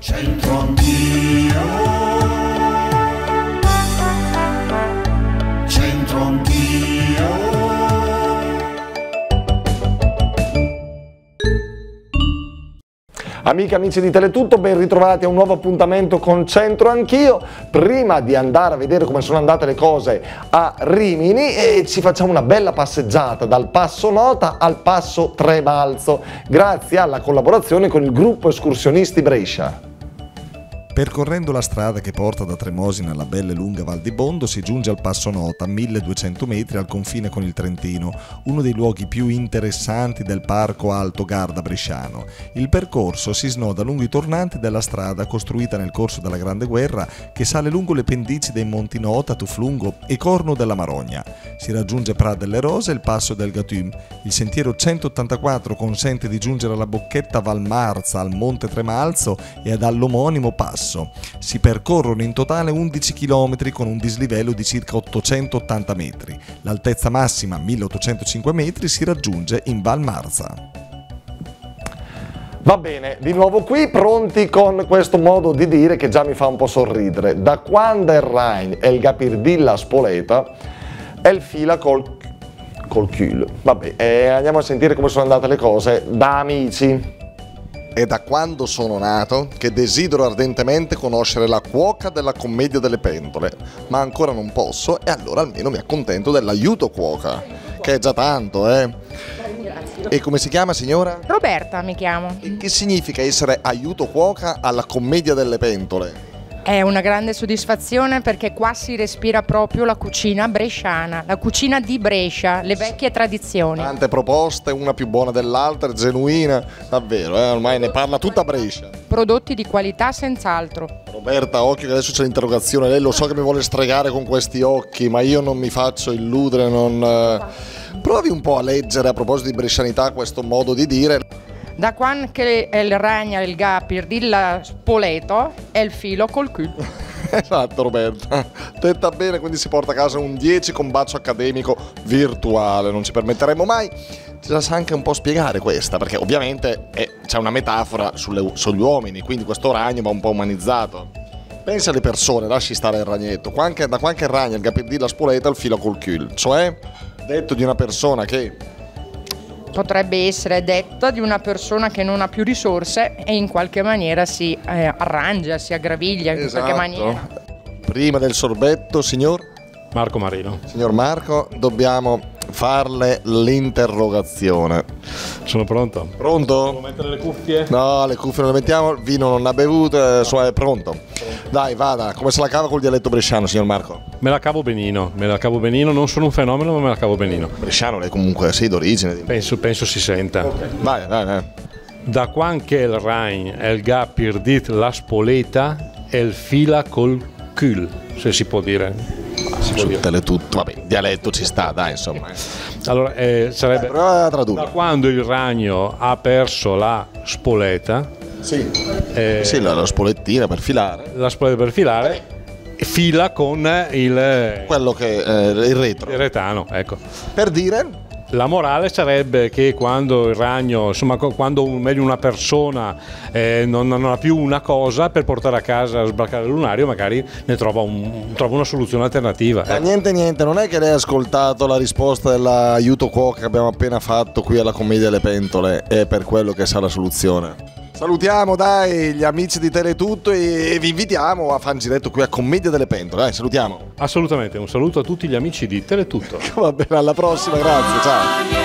C'entro anch'io, c'entro anch'io. Amiche e amici di Teletutto, ben ritrovati a un nuovo appuntamento con Centro Anch'io. Prima di andare a vedere come sono andate le cose a Rimini, ci facciamo una bella passeggiata dal Passo Nota al Passo Trebalzo, grazie alla collaborazione con il gruppo escursionisti Brescia. Percorrendo la strada che porta da Tremosina alla bella e lunga Val di Bondo si giunge al Passo Nota, 1200 metri al confine con il Trentino, uno dei luoghi più interessanti del Parco Alto Garda bresciano. Il percorso si snoda lungo i tornanti della strada costruita nel corso della Grande Guerra che sale lungo le pendici dei Monti Nota, Tuflungo e Corno della Marogna. Si raggiunge Prat delle Rose e il Passo del Gatun. Il sentiero 184 consente di giungere alla bocchetta Val Marza, al Monte Tremalzo e ad all'omonimo passo. Si percorrono in totale 11 km con un dislivello di circa 880 metri. L'altezza massima, 1805 metri, si raggiunge in Val Marza. Va bene, di nuovo qui, pronti con questo modo di dire che già mi fa un po' sorridere. Da quando il Rhein e il Gapirdilla Spoleta, el fila col cul. Vabbè, andiamo a sentire come sono andate le cose da amici. È da quando sono nato che desidero ardentemente conoscere la cuoca della commedia delle pentole, ma ancora non posso e allora almeno mi accontento dell'aiuto cuoca, che è già tanto, E come si chiama, signora? Roberta mi chiamo. E che significa essere aiuto cuoca alla commedia delle pentole? È una grande soddisfazione perché qua si respira proprio la cucina bresciana, la cucina di Brescia, le vecchie tradizioni. Tante proposte, una più buona dell'altra, genuina, davvero, ormai ne parla tutta Brescia. Prodotti di qualità senz'altro. Roberta, occhio che adesso c'è l'interrogazione, lei lo so che mi vuole stregare con questi occhi, ma io non mi faccio illudere, Provi un po' a leggere a proposito di brescianità questo modo di dire. Da quando che il Ragna il Gapirdilla Spoleto e il filo col cul. Esatto, Roberta, detta bene, quindi si porta a casa un 10 con bacio accademico virtuale, non ci permetteremo mai. Ci la sa anche un po' spiegare questa, perché ovviamente c'è una metafora sugli uomini, quindi questo ragno va un po' umanizzato. Pensa alle persone, lasci stare il ragnetto, da qualche ragno il Gapirdilla Spoleta il filo col cul, cioè detto di una persona che... Potrebbe essere detta di una persona che non ha più risorse e in qualche maniera si arrangia, si aggraviglia in qualche maniera. Prima del sorbetto, signor? Marco Marino. Signor Marco, dobbiamo farle l'interrogazione. Sono pronto. Pronto? Devo mettere le cuffie? No, le cuffie non le mettiamo, il vino non ha bevuto, è pronto. Dai, vada, come se la cava col dialetto bresciano, signor Marco? Me la cavo benino, non sono un fenomeno ma me la cavo benino. Bresciano lei comunque sei d'origine? Penso si senta. Okay. Vai. Da quando che il Rhein e il Gapirdilla Spoleta e il fila col cul, se si può dire. Teletutto, vabbè, dialetto ci sta, dai, insomma. Allora, sarebbe prova a tradurre. Da quando il ragno ha perso la spoleta. Sì, sì, la spolettina per filare. La spoleta per filare. Fila con quello che il retro. Il retano, ecco. Per dire? La morale sarebbe che quando il ragno, insomma, quando meglio una persona non ha più una cosa per portare a casa a sbarcare il lunario, magari ne trova una soluzione alternativa. Niente, non è che lei ha ascoltato la risposta dell'aiuto cuoca che abbiamo appena fatto qui alla Commedia delle Pentole, è per quello che sa la soluzione. Salutiamo dai gli amici di Teletutto e vi invitiamo a fare un giretto qui a Commedia delle Pentole, dai, salutiamo. Assolutamente, un saluto a tutti gli amici di Teletutto. Va bene, alla prossima, grazie, ciao.